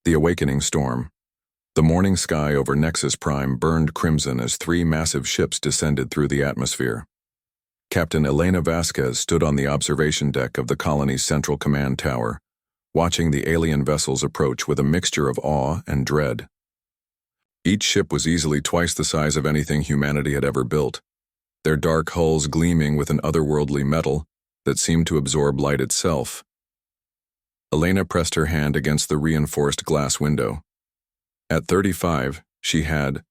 The awakening storm. The morning sky over Nexus Prime burned crimson as three massive ships descended through the atmosphere. Captain Elena Vasquez stood on the observation deck of the colony's central command tower, watching the alien vessels approach with a mixture of awe and dread. Each ship was easily twice the size of anything humanity had ever built, their dark hulls gleaming with an otherworldly metal that seemed to absorb light itself. Elena pressed her hand against the reinforced glass window. At 35, she had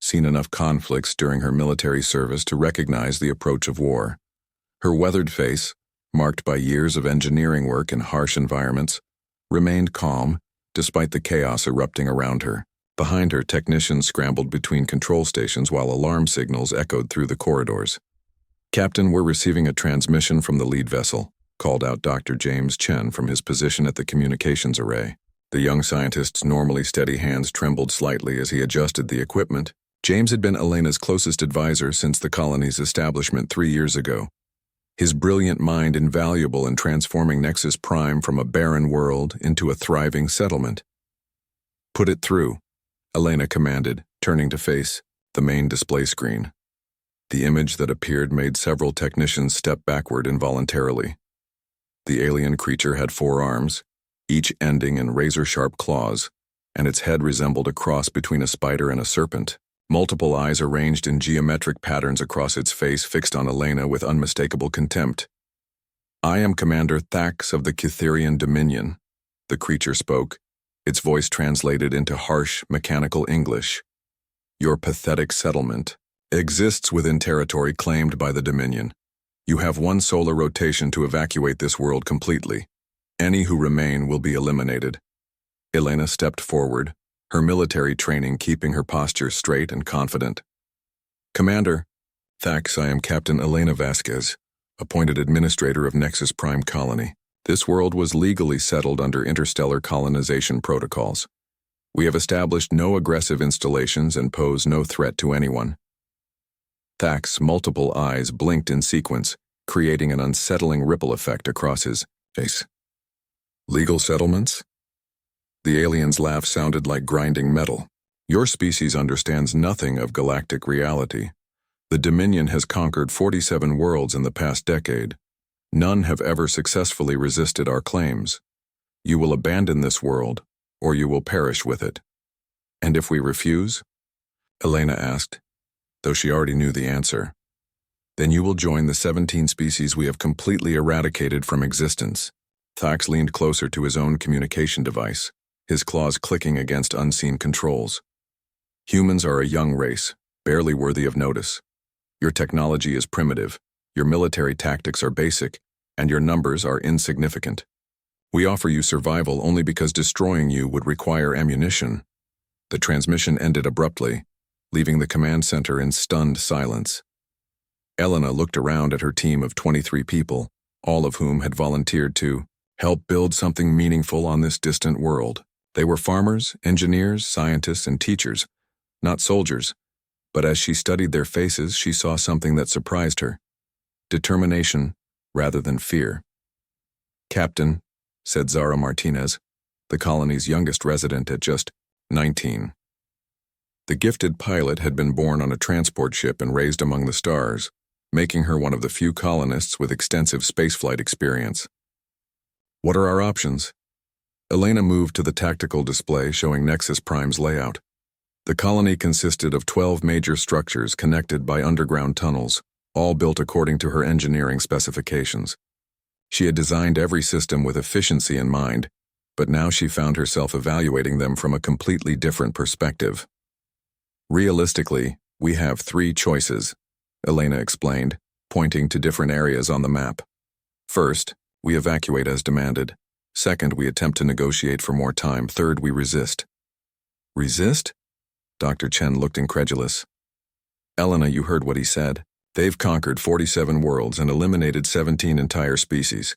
seen enough conflicts during her military service to recognize the approach of war. Her weathered face, marked by years of engineering work in harsh environments, remained calm despite the chaos erupting around her. Behind her, technicians scrambled between control stations while alarm signals echoed through the corridors. "Captain, we're receiving a transmission from the lead vessel," called out Dr. James Chen from his position at the communications array. The young scientist's normally steady hands trembled slightly as he adjusted the equipment. James had been Elena's closest advisor since the colony's establishment 3 years ago. His brilliant mind invaluable in transforming Nexus Prime from a barren world into a thriving settlement. "Put it through," Elena commanded, turning to face the main display screen. The image that appeared made several technicians step backward involuntarily. The alien creature had 4 arms, each ending in razor-sharp claws, and its head resembled a cross between a spider and a serpent. Multiple eyes arranged in geometric patterns across its face fixed on Elena with unmistakable contempt. "I am Commander Thax of the Cytherian Dominion," the creature spoke, its voice translated into harsh, mechanical English. "Your pathetic settlement exists within territory claimed by the Dominion. You have 1 solar rotation to evacuate this world completely. Any who remain will be eliminated." Elena stepped forward, her military training keeping her posture straight and confident. "Commander Thax, I am Captain Elena Vasquez, appointed administrator of Nexus Prime Colony. This world was legally settled under interstellar colonization protocols. We have established no aggressive installations and pose no threat to anyone." Thax's multiple eyes blinked in sequence, creating an unsettling ripple effect across his face. "Legal settlements?" The alien's laugh sounded like grinding metal. "Your species understands nothing of galactic reality. The Dominion has conquered 47 worlds in the past decade. None have ever successfully resisted our claims. You will abandon this world, or you will perish with it." "And if we refuse?" Elena asked, though she already knew the answer. "Then you will join the 17 species we have completely eradicated from existence." Thax leaned closer to his own communication device, his claws clicking against unseen controls. "Humans are a young race, barely worthy of notice. Your technology is primitive, your military tactics are basic, and your numbers are insignificant. We offer you survival only because destroying you would require ammunition." The transmission ended abruptly, leaving the command center in stunned silence. Elena looked around at her team of 23 people, all of whom had volunteered to help build something meaningful on this distant world. They were farmers, engineers, scientists, and teachers, not soldiers, but as she studied their faces, she saw something that surprised her: determination rather than fear. "Captain," said Zara Martinez, the colony's youngest resident at just 19. The gifted pilot had been born on a transport ship and raised among the stars, making her one of the few colonists with extensive spaceflight experience. "What are our options?" Elena moved to the tactical display showing Nexus Prime's layout. The colony consisted of 12 major structures connected by underground tunnels, all built according to her engineering specifications. She had designed every system with efficiency in mind, but now she found herself evaluating them from a completely different perspective. "Realistically, we have 3 choices," Elena explained, pointing to different areas on the map. "First, we evacuate as demanded. Second, we attempt to negotiate for more time. Third, we resist." "Resist?" Dr. Chen looked incredulous. "Elena, you heard what he said. They've conquered 47 worlds and eliminated 17 entire species.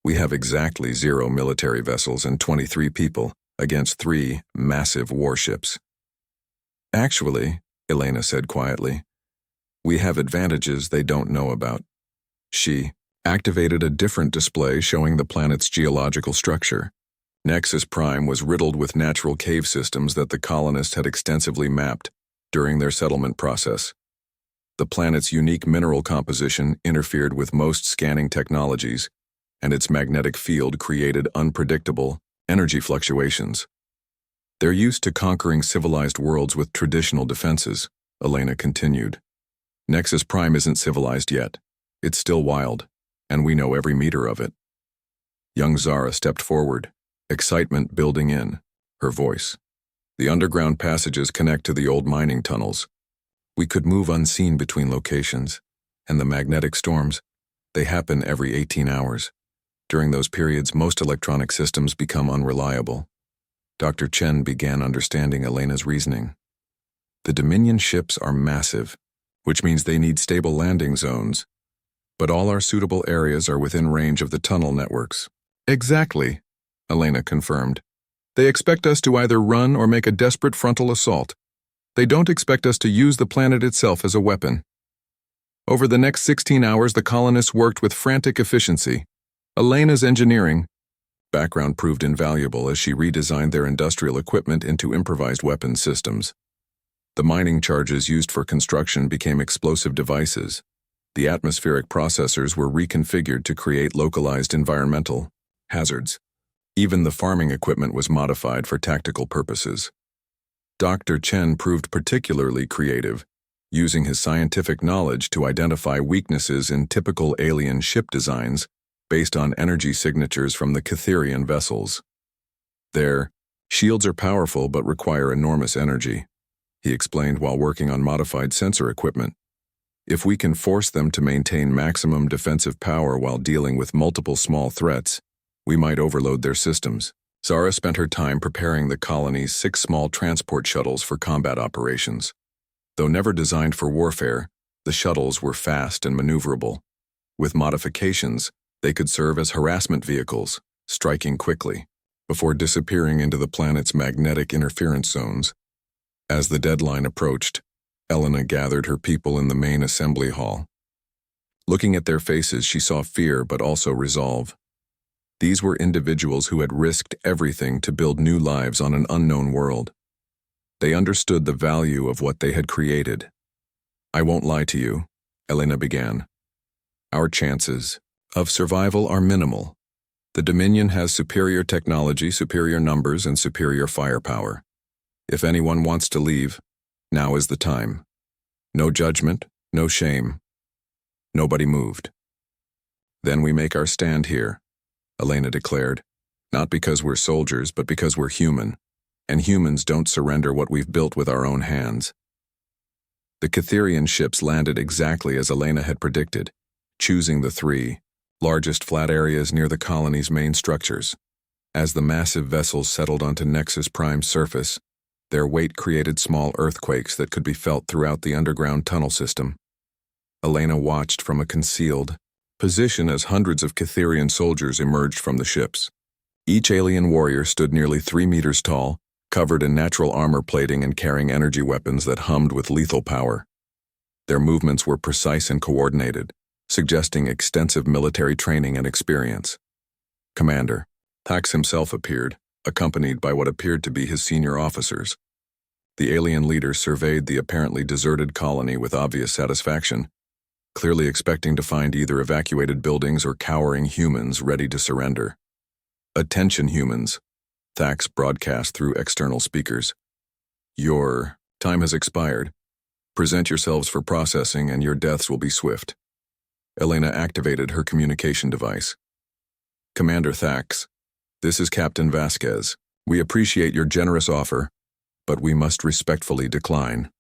We have exactly 0 military vessels and 23 people against 3 massive warships." "Actually," Elena said quietly, "we have advantages they don't know about." She activated a different display showing the planet's geological structure. Nexus Prime was riddled with natural cave systems that the colonists had extensively mapped during their settlement process. The planet's unique mineral composition interfered with most scanning technologies, and its magnetic field created unpredictable energy fluctuations. They're used to conquering civilized worlds with traditional defenses, Elena continued. Nexus Prime isn't civilized yet. It's still wild, and we know every meter of it. Young Zara stepped forward, excitement building in her voice. The underground passages connect to the old mining tunnels. We could move unseen between locations, and the magnetic storms, they happen every 18 hours. During those periods, most electronic systems become unreliable. Dr. Chen began understanding Elena's reasoning. The Dominion ships are massive, which means they need stable landing zones. But all our suitable areas are within range of the tunnel networks. Exactly, Elena confirmed. They expect us to either run or make a desperate frontal assault. They don't expect us to use the planet itself as a weapon. Over the next 16 hours, the colonists worked with frantic efficiency. Elena's engineering background proved invaluable as she redesigned their industrial equipment into improvised weapons systems. The mining charges used for construction became explosive devices. The atmospheric processors were reconfigured to create localized environmental hazards. Even the farming equipment was modified for tactical purposes. Dr. Chen proved particularly creative, using his scientific knowledge to identify weaknesses in typical alien ship designs based on energy signatures from the Catherian vessels. Their shields are powerful but require enormous energy, he explained while working on modified sensor equipment. If we can force them to maintain maximum defensive power while dealing with multiple small threats, we might overload their systems. Zara spent her time preparing the colony's 6 small transport shuttles for combat operations. Though never designed for warfare, the shuttles were fast and maneuverable. With modifications, they could serve as harassment vehicles, striking quickly, before disappearing into the planet's magnetic interference zones. As the deadline approached, Elena gathered her people in the main assembly hall. Looking at their faces, she saw fear but also resolve. These were individuals who had risked everything to build new lives on an unknown world. They understood the value of what they had created. I won't lie to you, Elena began. Our chances of survival are minimal. The Dominion has superior technology, superior numbers, and superior firepower. If anyone wants to leave, now is the time. No judgment, no shame. Nobody moved. Then we make our stand here, Elena declared, not because we're soldiers, but because we're human, and humans don't surrender what we've built with our own hands. The Catherian ships landed exactly as Elena had predicted, choosing the 3 largest flat areas near the colony's main structures. As the massive vessels settled onto Nexus Prime's surface, their weight created small earthquakes that could be felt throughout the underground tunnel system. Elena watched from a concealed position as hundreds of Catherian soldiers emerged from the ships. Each alien warrior stood nearly 3 meters tall, covered in natural armor plating and carrying energy weapons that hummed with lethal power. Their movements were precise and coordinated, suggesting extensive military training and experience. Commander Thax himself appeared, accompanied by what appeared to be his senior officers. The alien leader surveyed the apparently deserted colony with obvious satisfaction, clearly expecting to find either evacuated buildings or cowering humans ready to surrender. Attention humans, Thax broadcast through external speakers. Your time has expired. Present yourselves for processing and your deaths will be swift. Elena activated her communication device. Commander Thax, this is Captain Vasquez. We appreciate your generous offer, but we must respectfully decline.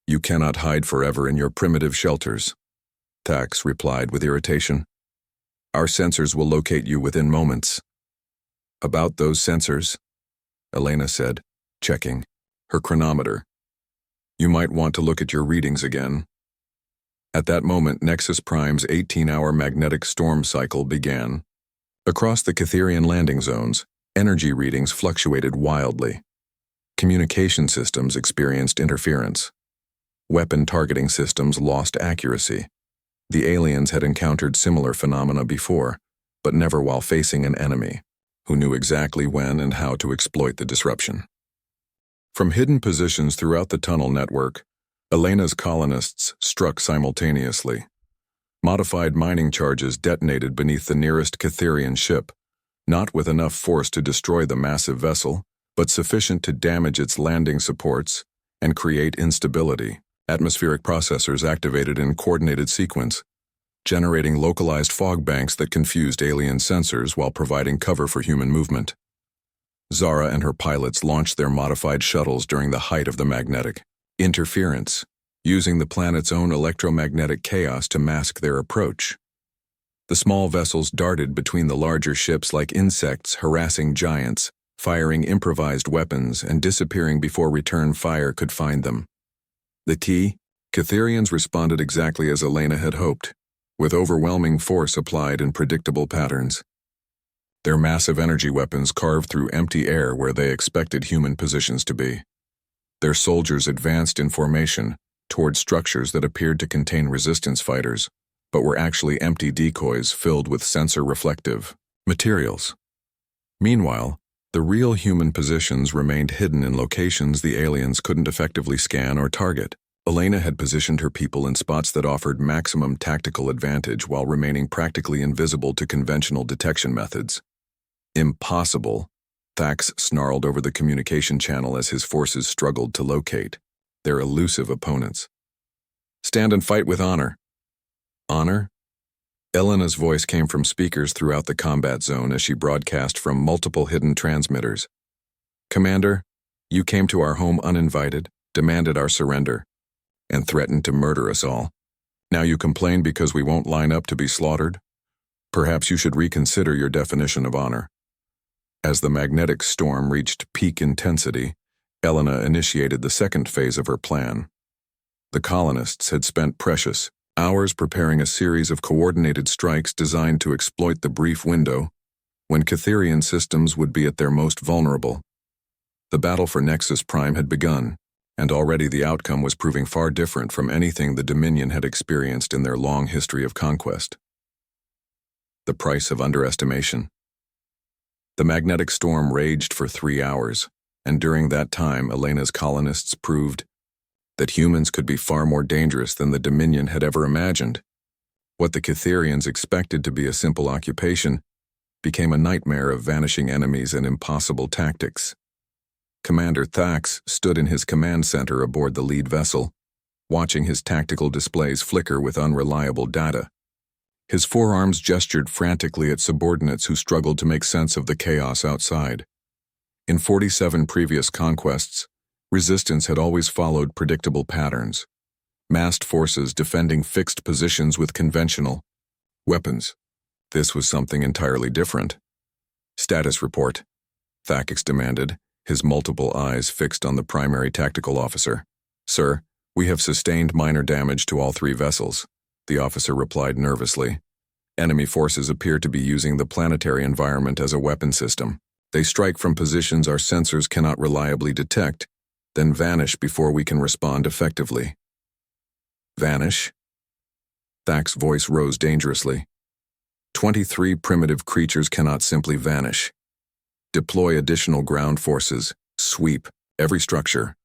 You cannot hide forever in your primitive shelters, Thax replied with irritation. Our sensors will locate you within moments. About those sensors, Elena said, checking her chronometer. You might want to look at your readings again. At that moment, Nexus Prime's 18-hour magnetic storm cycle began. Across the Catherian landing zones, energy readings fluctuated wildly. Communication systems experienced interference. Weapon targeting systems lost accuracy. The aliens had encountered similar phenomena before, but never while facing an enemy. who knew exactly when and how to exploit the disruption. From hidden positions throughout the tunnel network, Elena's colonists struck simultaneously. Modified mining charges detonated beneath the nearest Catherian ship, not with enough force to destroy the massive vessel, but sufficient to damage its landing supports and create instability. Atmospheric processors activated in coordinated sequence, generating localized fog banks that confused alien sensors while providing cover for human movement. Zara and her pilots launched their modified shuttles during the height of the magnetic interference, using the planet's own electromagnetic chaos to mask their approach. The small vessels darted between the larger ships like insects harassing giants, firing improvised weapons and disappearing before return fire could find them. The key? Catherians responded exactly as Elena had hoped, with overwhelming force applied in predictable patterns. Their massive energy weapons carved through empty air where they expected human positions to be. Their soldiers advanced in formation toward structures that appeared to contain resistance fighters, but were actually empty decoys filled with sensor-reflective materials. Meanwhile, the real human positions remained hidden in locations the aliens couldn't effectively scan or target. Elena had positioned her people in spots that offered maximum tactical advantage while remaining practically invisible to conventional detection methods. Impossible, Thax snarled over the communication channel as his forces struggled to locate their elusive opponents. Stand and fight with honor. Honor? Elena's voice came from speakers throughout the combat zone as she broadcast from multiple hidden transmitters. Commander, you came to our home uninvited, demanded our surrender, and threatened to murder us all. Now you complain because we won't line up to be slaughtered? Perhaps you should reconsider your definition of honor. As the magnetic storm reached peak intensity, Elena initiated the second phase of her plan. The colonists had spent precious hours preparing a series of coordinated strikes designed to exploit the brief window when Catherian systems would be at their most vulnerable. The battle for Nexus Prime had begun, and already the outcome was proving far different from anything the Dominion had experienced in their long history of conquest. The price of underestimation. The magnetic storm raged for 3 hours, and during that time Elena's colonists proved that humans could be far more dangerous than the Dominion had ever imagined. What the Catherians expected to be a simple occupation became a nightmare of vanishing enemies and impossible tactics. Commander Thax stood in his command center aboard the lead vessel, watching his tactical displays flicker with unreliable data. His forearms gestured frantically at subordinates who struggled to make sense of the chaos outside. In 47 previous conquests, resistance had always followed predictable patterns. Massed forces defending fixed positions with conventional weapons. This was something entirely different. Status report, Thax demanded, his multiple eyes fixed on the primary tactical officer. Sir, we have sustained minor damage to all 3 vessels, the officer replied nervously. Enemy forces appear to be using the planetary environment as a weapon system. They strike from positions our sensors cannot reliably detect, then vanish before we can respond effectively. Vanish? Thax's voice rose dangerously. 23 primitive creatures cannot simply vanish. Deploy additional ground forces, sweep every structure.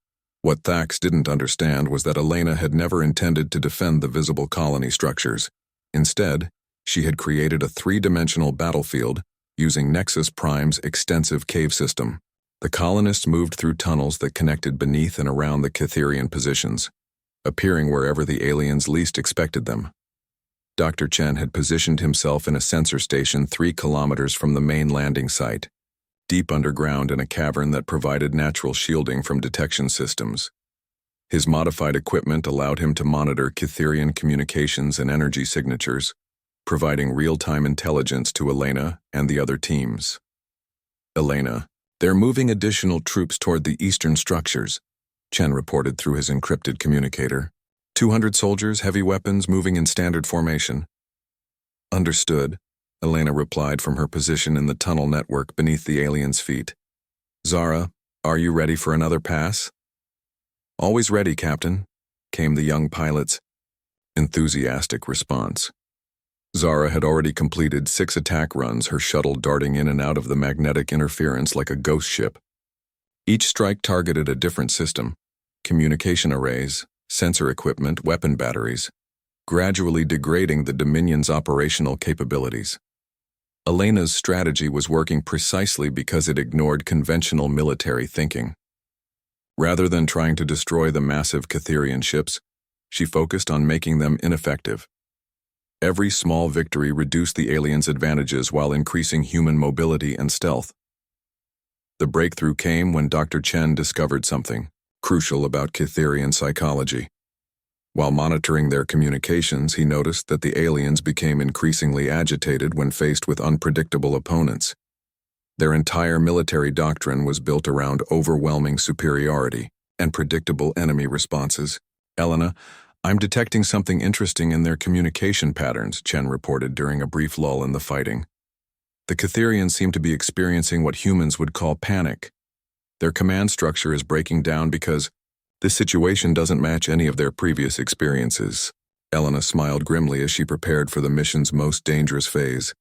What Thax didn't understand was that Elena had never intended to defend the visible colony structures. Instead, she had created a 3-dimensional battlefield using Nexus Prime's extensive cave system. The colonists moved through tunnels that connected beneath and around the Catherian positions, appearing wherever the aliens least expected them. Dr. Chen had positioned himself in a sensor station 3 kilometers from the main landing site, deep underground in a cavern that provided natural shielding from detection systems. His modified equipment allowed him to monitor Catherian communications and energy signatures, providing real-time intelligence to Elena and the other teams. Elena, they're moving additional troops toward the eastern structures, Chen reported through his encrypted communicator. 200 soldiers, heavy weapons, moving in standard formation. Understood, Elena replied from her position in the tunnel network beneath the aliens' feet. Zara, are you ready for another pass? Always ready, Captain, came the young pilot's enthusiastic response. Zara had already completed 6 attack runs, her shuttle darting in and out of the magnetic interference like a ghost ship. Each strike targeted a different system: communication arrays, sensor equipment, weapon batteries, gradually degrading the Dominion's operational capabilities. Elena's strategy was working precisely because it ignored conventional military thinking. Rather than trying to destroy the massive Catherian ships, she focused on making them ineffective. Every small victory reduced the aliens' advantages while increasing human mobility and stealth. The breakthrough came when Dr. Chen discovered something crucial about Catherian psychology. While monitoring their communications, he noticed that the aliens became increasingly agitated when faced with unpredictable opponents. Their entire military doctrine was built around overwhelming superiority and predictable enemy responses. "Elena, I'm detecting something interesting in their communication patterns," Chen reported during a brief lull in the fighting. "The Catherians seem to be experiencing what humans would call panic. Their command structure is breaking down because this situation doesn't match any of their previous experiences." Elena smiled grimly as she prepared for the mission's most dangerous phase.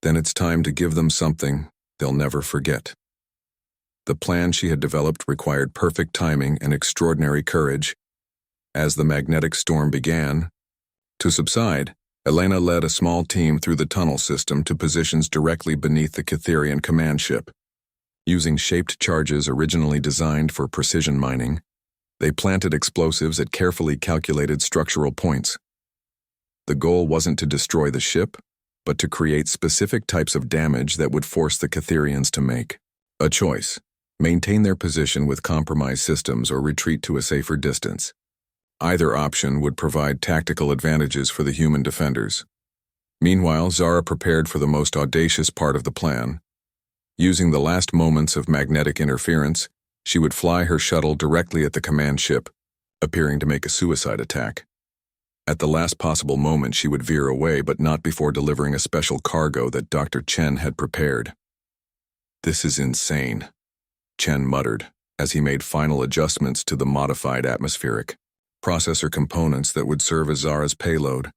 "Then it's time to give them something they'll never forget." The plan she had developed required perfect timing and extraordinary courage. As the magnetic storm began to subside, Elena led a small team through the tunnel system to positions directly beneath the Catherian command ship. Using shaped charges originally designed for precision mining, they planted explosives at carefully calculated structural points. The goal wasn't to destroy the ship, but to create specific types of damage that would force the Catherians to make a choice: maintain their position with compromised systems or retreat to a safer distance. Either option would provide tactical advantages for the human defenders. Meanwhile, Zara prepared for the most audacious part of the plan. Using the last moments of magnetic interference, she would fly her shuttle directly at the command ship, appearing to make a suicide attack. At the last possible moment, she would veer away, but not before delivering a special cargo that Dr. Chen had prepared. "This is insane," Chen muttered, as he made final adjustments to the modified atmospheric processor components that would serve as Zara's payload.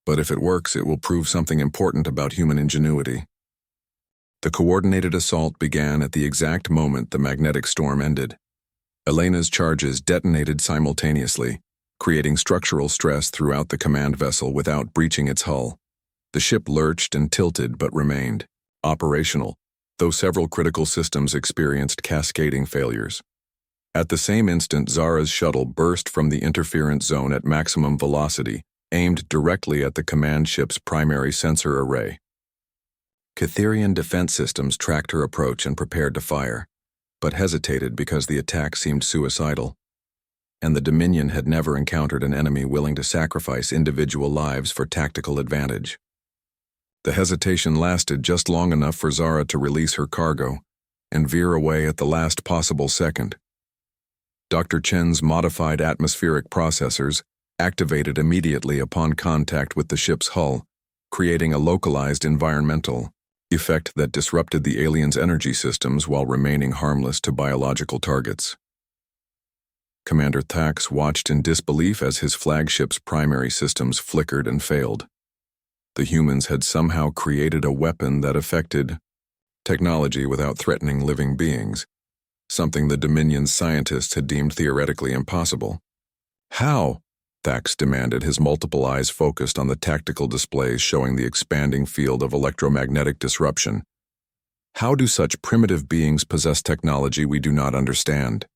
"But if it works, it will prove something important about human ingenuity." The coordinated assault began at the exact moment the magnetic storm ended. Elena's charges detonated simultaneously, creating structural stress throughout the command vessel without breaching its hull. The ship lurched and tilted but remained operational, though several critical systems experienced cascading failures. At the same instant, Zara's shuttle burst from the interference zone at maximum velocity, aimed directly at the command ship's primary sensor array. Catherian defense systems tracked her approach and prepared to fire, but hesitated because the attack seemed suicidal. And the Dominion had never encountered an enemy willing to sacrifice individual lives for tactical advantage. The hesitation lasted just long enough for Zara to release her cargo and veer away at the last possible second. Dr. Chen's modified atmospheric processors activated immediately upon contact with the ship's hull, creating a localized environmental effect that disrupted the aliens' energy systems while remaining harmless to biological targets. Commander Thax watched in disbelief as his flagship's primary systems flickered and failed. The humans had somehow created a weapon that affected technology without threatening living beings, something the Dominion's scientists had deemed theoretically impossible. "How?" Thax demanded, his multiple eyes focused on the tactical displays showing the expanding field of electromagnetic disruption. "How do such primitive beings possess technology we do not understand?"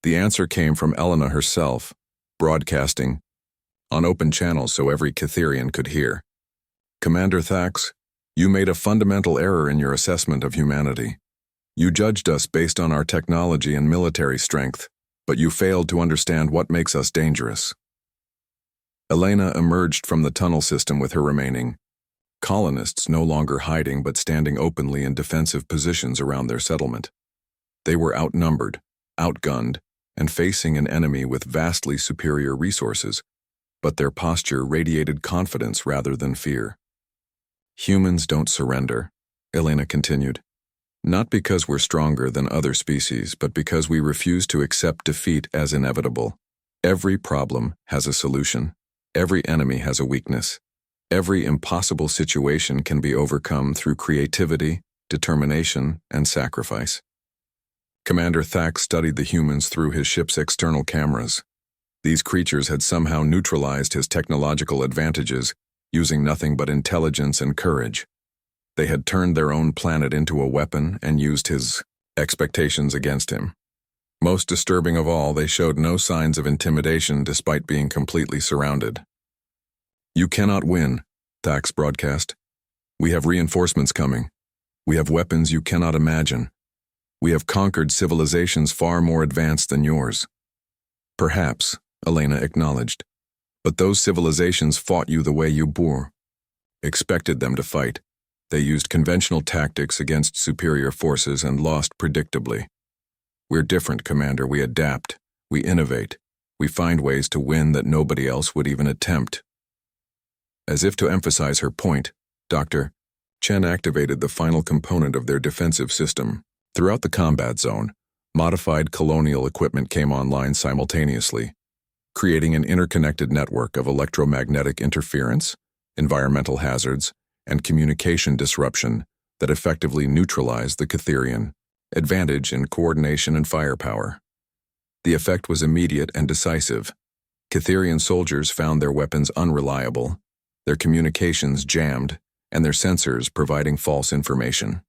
The answer came from Elena herself, broadcasting on open channels so every Catherian could hear. "Commander Thax, you made a fundamental error in your assessment of humanity. You judged us based on our technology and military strength, but you failed to understand what makes us dangerous." Elena emerged from the tunnel system with her remaining colonists no longer hiding but standing openly in defensive positions around their settlement. They were outnumbered, outgunned, and facing an enemy with vastly superior resources, but their posture radiated confidence rather than fear. "Humans don't surrender," Elena continued. "Not because we're stronger than other species, but because we refuse to accept defeat as inevitable. Every problem has a solution. Every enemy has a weakness. Every impossible situation can be overcome through creativity, determination, and sacrifice. Commander Thax studied the humans through his ship's external cameras. These creatures had somehow neutralized his technological advantages, using nothing but intelligence and courage. They had turned their own planet into a weapon and used his expectations against him. Most disturbing of all, they showed no signs of intimidation despite being completely surrounded. "You cannot win," Thax broadcast. "We have reinforcements coming. We have weapons you cannot imagine. We have conquered civilizations far more advanced than yours." "Perhaps," Elena acknowledged, "but those civilizations fought you the way you expected them to fight. They used conventional tactics against superior forces and lost predictably. We're different, Commander. We adapt. We innovate. We find ways to win that nobody else would even attempt." As if to emphasize her point, Dr. Chen activated the final component of their defensive system. Throughout the combat zone, modified colonial equipment came online simultaneously, creating an interconnected network of electromagnetic interference, environmental hazards, and communication disruption that effectively neutralized the Catherian advantage in coordination and firepower. The effect was immediate and decisive. Catherian soldiers found their weapons unreliable, their communications jammed, and their sensors providing false information.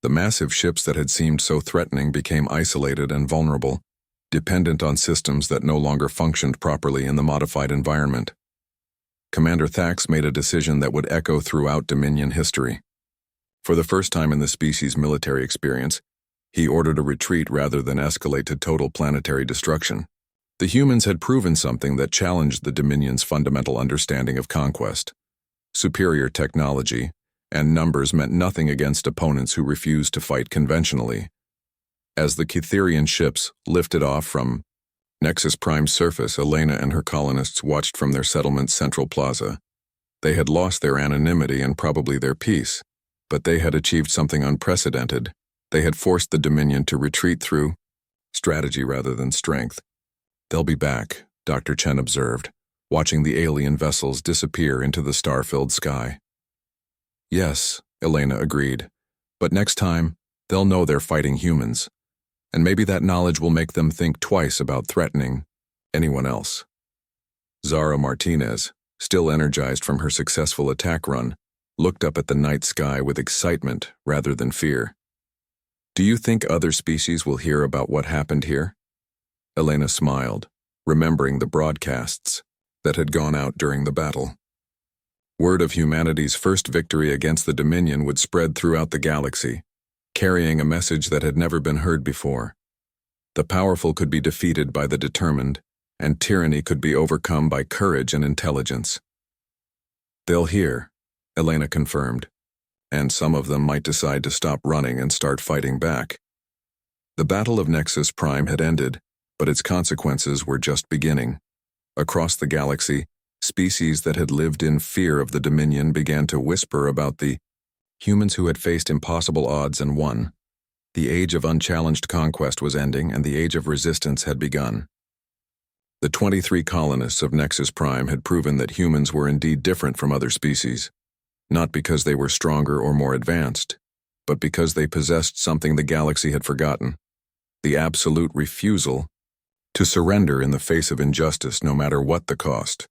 The massive ships that had seemed so threatening became isolated and vulnerable, dependent on systems that no longer functioned properly in the modified environment. Commander Thax made a decision that would echo throughout Dominion history. For the first time in the species' military experience, he ordered a retreat rather than escalate to total planetary destruction. The humans had proven something that challenged the Dominion's fundamental understanding of conquest. Superior technology and numbers meant nothing against opponents who refused to fight conventionally. As the Catherian ships lifted off from Nexus Prime's surface, Elena and her colonists watched from their settlement's central plaza. They had lost their anonymity and probably their peace, but they had achieved something unprecedented. They had forced the Dominion to retreat through strategy rather than strength. "They'll be back," Dr. Chen observed, watching the alien vessels disappear into the star-filled sky. "Yes," Elena agreed, "but next time, they'll know they're fighting humans. And maybe that knowledge will make them think twice about threatening anyone else." Zara Martinez, still energized from her successful attack run, looked up at the night sky with excitement rather than fear. "Do you think other species will hear about what happened here?" Elena smiled, remembering the broadcasts that had gone out during the battle. Word of humanity's first victory against the Dominion would spread throughout the galaxy, carrying a message that had never been heard before. The powerful could be defeated by the determined, and tyranny could be overcome by courage and intelligence. "They'll hear," Elena confirmed, "and some of them might decide to stop running and start fighting back." The Battle of Nexus Prime had ended, but its consequences were just beginning. Across the galaxy, species that had lived in fear of the Dominion began to whisper about the humans who had faced impossible odds and won. The age of unchallenged conquest was ending, and the age of resistance had begun. The 23 colonists of Nexus Prime had proven that humans were indeed different from other species, not because they were stronger or more advanced, but because they possessed something the galaxy had forgotten: the absolute refusal to surrender in the face of injustice, no matter what the cost.